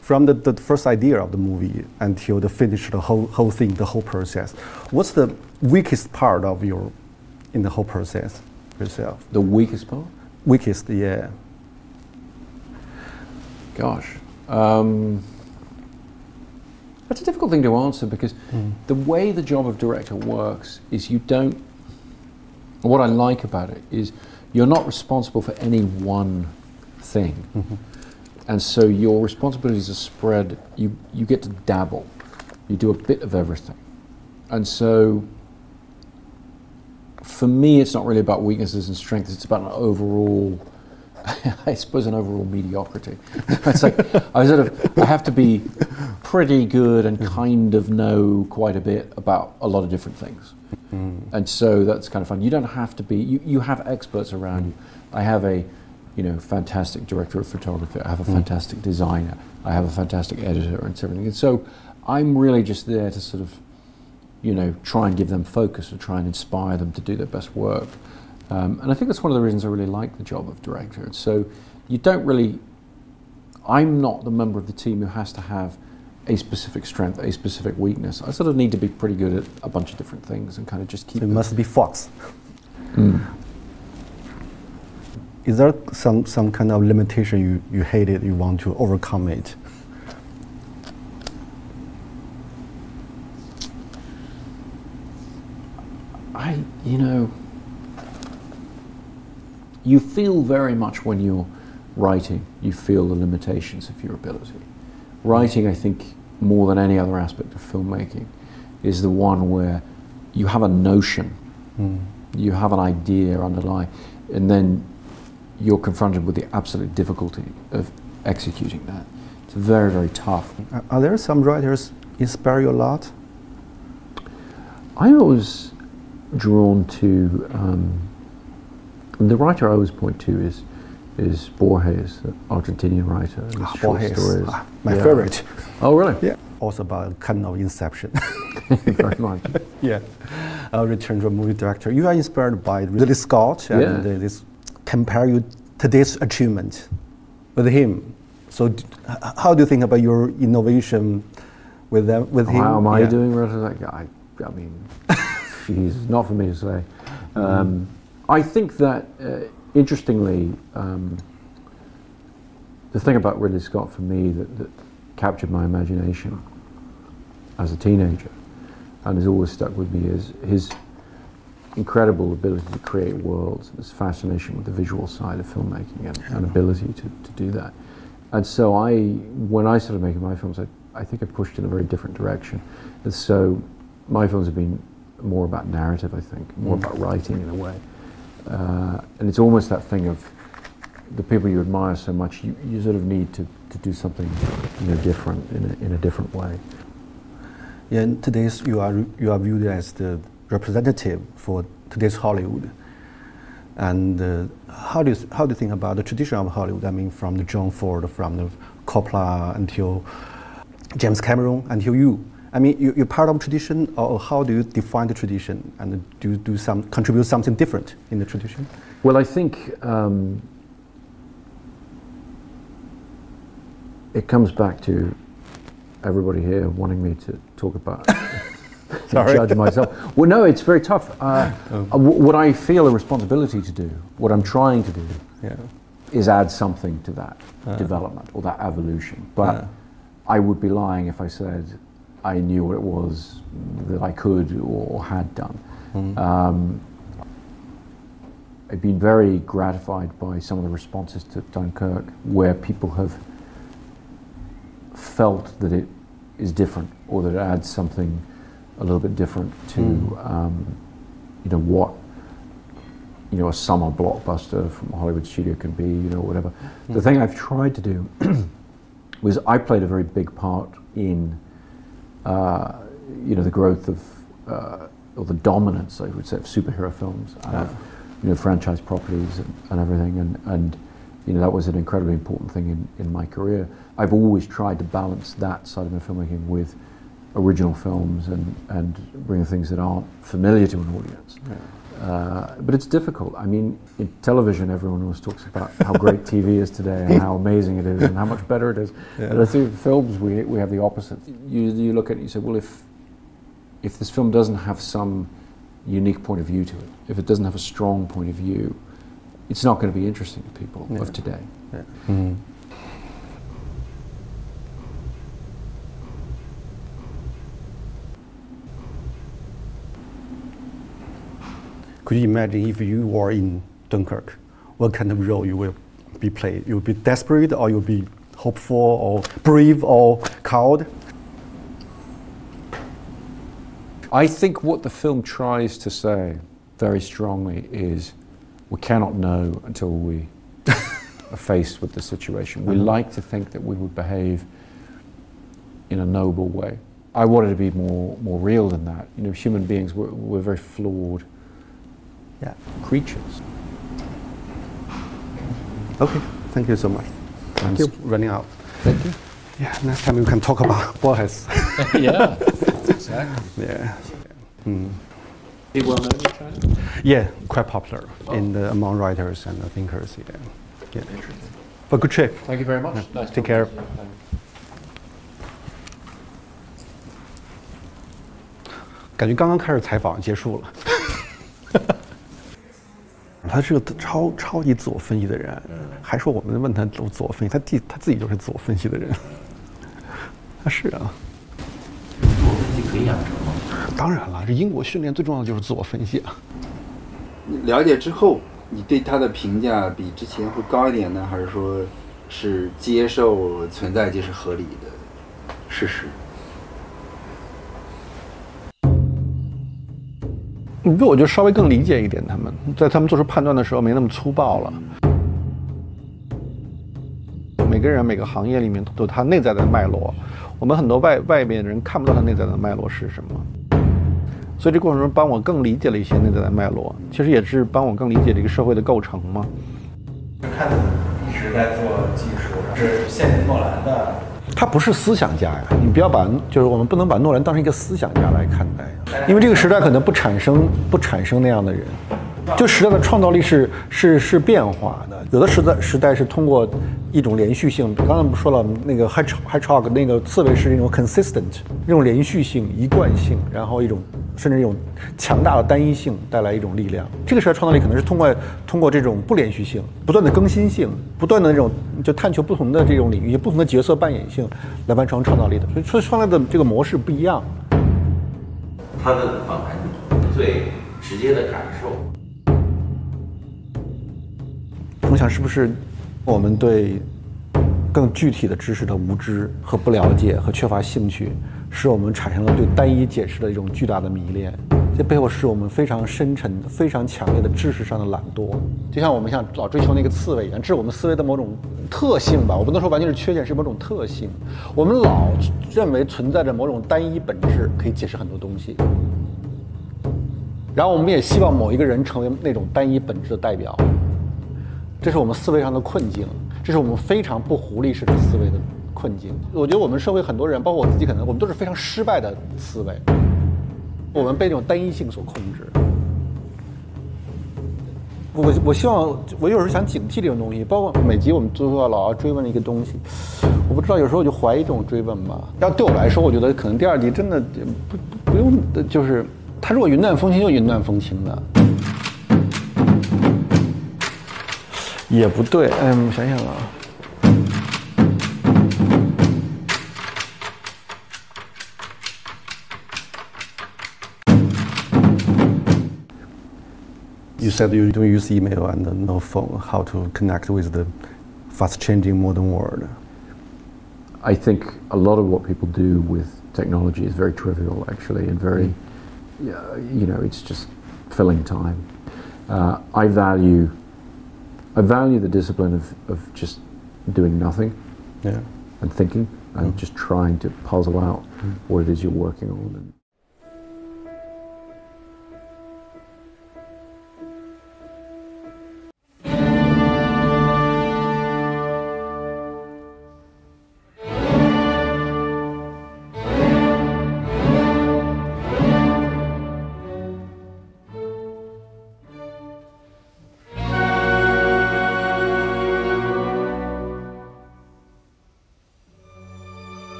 From the first idea of the movie until the finish, the whole thing, the whole process, what's the weakest part of in the whole process yourself? The weakest part? Weakest, yeah. Gosh. That's a difficult thing to answer because the way the job of director works is what I like about it is you're not responsible for any one thing. And so your responsibilities are spread, you get to dabble. You do a bit of everything. And so for me, it's not really about weaknesses and strengths, it's about an overall, I suppose an overall mediocrity. It's like, I have to be pretty good and kind of know quite a bit about a lot of different things. And so that's kind of fun. You don't have to be, you have experts around you. I have a fantastic director of photography, I have a fantastic designer, I have a fantastic editor and everything. And so I'm really just there to sort of, try and give them focus or try and inspire them to do their best work. And I think that's one of the reasons I really like the job of director. And so I'm not the member of the team who has to have a specific strength, a specific weakness. I sort of need to be pretty good at a bunch of different things and kind of just keep. So it must be Fox. Is there some kind of limitation you hated, you want to overcome it? You feel very much when you're writing, you feel the limitations of your ability. Writing, I think, more than any other aspect of filmmaking, is the one where you have a notion, you have an idea underlying, and then you're confronted with the absolute difficulty of executing that. It's very, very tough. Are there some writers inspire you a lot? I was drawn to, the writer I always point to is Borges, the Argentinian writer. Borges, stories. My favorite. Oh, really? Yeah. Also about kind of inception. Very much. Yeah. Return to a movie director. You are inspired by Ridley Scott and this compare today's achievement with him. So how do you think about your innovation with him? How am I doing relative to that? I mean, geez, not for me to say. I think that, interestingly, the thing about Ridley Scott for me that captured my imagination as a teenager and has always stuck with me is his incredible ability to create worlds, his fascination with the visual side of filmmaking and ability to do that. And so when I started making my films, I think I pushed in a very different direction. And so my films have been more about narrative, I think, more about writing in a way. And it's almost that thing of the people you admire so much, you sort of need to do something different in a different way. Yeah, and today's you are viewed as the representative for today's Hollywood. And how do you think about the tradition of Hollywood? I mean, from the John Ford, from the Coppola until James Cameron, until you. I mean, you're part of tradition, or how do you define the tradition? And do you contribute something different in the tradition? Well, I think it comes back to everybody here wanting me to talk about judge myself. Well, no, it's very tough. What I feel a responsibility to do, what I'm trying to do, is add something to that development or that evolution. But I would be lying if I said I knew what it was that I could or had done. I've been very gratified by some of the responses to Dunkirk, where people have felt that it is different, or that it adds something a little bit different to what a summer blockbuster from a Hollywood studio can be, whatever. The thing I've tried to do was I played a very big part in the growth of or the dominance, I would say, of superhero films, of franchise properties and everything, and that was an incredibly important thing in my career. I've always tried to balance that side of my filmmaking with original films and bring things that aren't familiar to an audience. But it's difficult. I mean, in television, everyone always talks about how great TV is today and how amazing it is and how much better it is. Yeah. But I think films, we have the opposite. You look at it and you say, well, if this film doesn't have some unique point of view to it, if it doesn't have a strong point of view, it's not going to be interesting to people of today. Yeah. Mm-hmm. Could you imagine if you were in Dunkirk, what kind of role you will be played? You will be desperate, or you'll be hopeful, or brave, or cowed? I think what the film tries to say very strongly is we cannot know until we are faced with the situation. We like to think that we would behave in a noble way. I wanted to be more real than that. You know, human beings, we're very flawed creatures. Okay, thank you so much. Thank you. Running out. Thank you. Yeah, next time we can talk about boys. Yeah, exactly. Yeah. Mm. Is he well known in China? Yeah, quite popular among writers and thinkers. Yeah. Interesting. But good trip. Thank you very much. Nice. Take care. 感觉刚刚开始采访结束了。他是个超级自我分析的人，还说我们问他自我分析，他自己就是自我分析的人。他是啊。自我分析可以养成吗？当然了，这英国训练最重要的就是自我分析啊。了解之后，你对他的评价比之前会高一点呢，还是说是接受存在即是合理的事实？我就稍微更理解一点，他们做出判断的时候没那么粗暴了。每个人每个行业里面都有他内在的脉络，我们很多外面的人看不到他内在的脉络是什么，所以这过程中帮我更理解了一些内在的脉络，其实也是帮我更理解这个社会的构成嘛。就看你一直在做技术，是羡慕诺兰的。他不是思想家呀，你不要就是我们不能把诺兰当成一个思想家来看待，因为这个时代可能不产生那样的人，就时代的创造力是变化的，有的时代是通过一种连续性，刚才不说了那个 hedgehog 那个刺猬是一种 consistent 这种连续性、一贯性，然后甚至一种强大的单一性带来一种力量。这个时代创造力可能是通过这种不连续性、不断的更新性、不断的这种就探求不同的这种领域、不同的角色扮演性来完成创造力的。所以创造的这个模式不一样。他的访谈最直接的感受，我想是不是我们对更具体的知识的无知和不了解和缺乏兴趣，使我们产生了对单一解释的一种巨大的迷恋。这背后是我们非常深沉、非常强烈的知识上的懒惰。就像我们老追求那个刺猬一样，这是我们思维的某种特性吧。我不能说完全是缺陷，是某种特性。我们老认为存在着某种单一本质可以解释很多东西，然后我们也希望某一个人成为那种单一本质的代表。这是我们思维上的困境，这是我们非常不狐狸式的思维的困境。我觉得我们社会很多人，包括我自己，可能我们都是非常失败的思维，我们被这种单一性所控制。我希望，我有时候想警惕这种东西，包括每集我们都要老要追问一个东西，我不知道有时候我就怀疑这种追问吧。要对我来说，我觉得可能第二集真的不用，就是他如果云淡风轻就云淡风轻的。也不对，我想想啊。You said you don't use email and no phone. How to connect with the fast-changing modern world? I think a lot of what people do with technology is very trivial, actually, and very, it's just filling time. I value the discipline of just doing nothing and thinking and just trying to puzzle out what it is you're working on.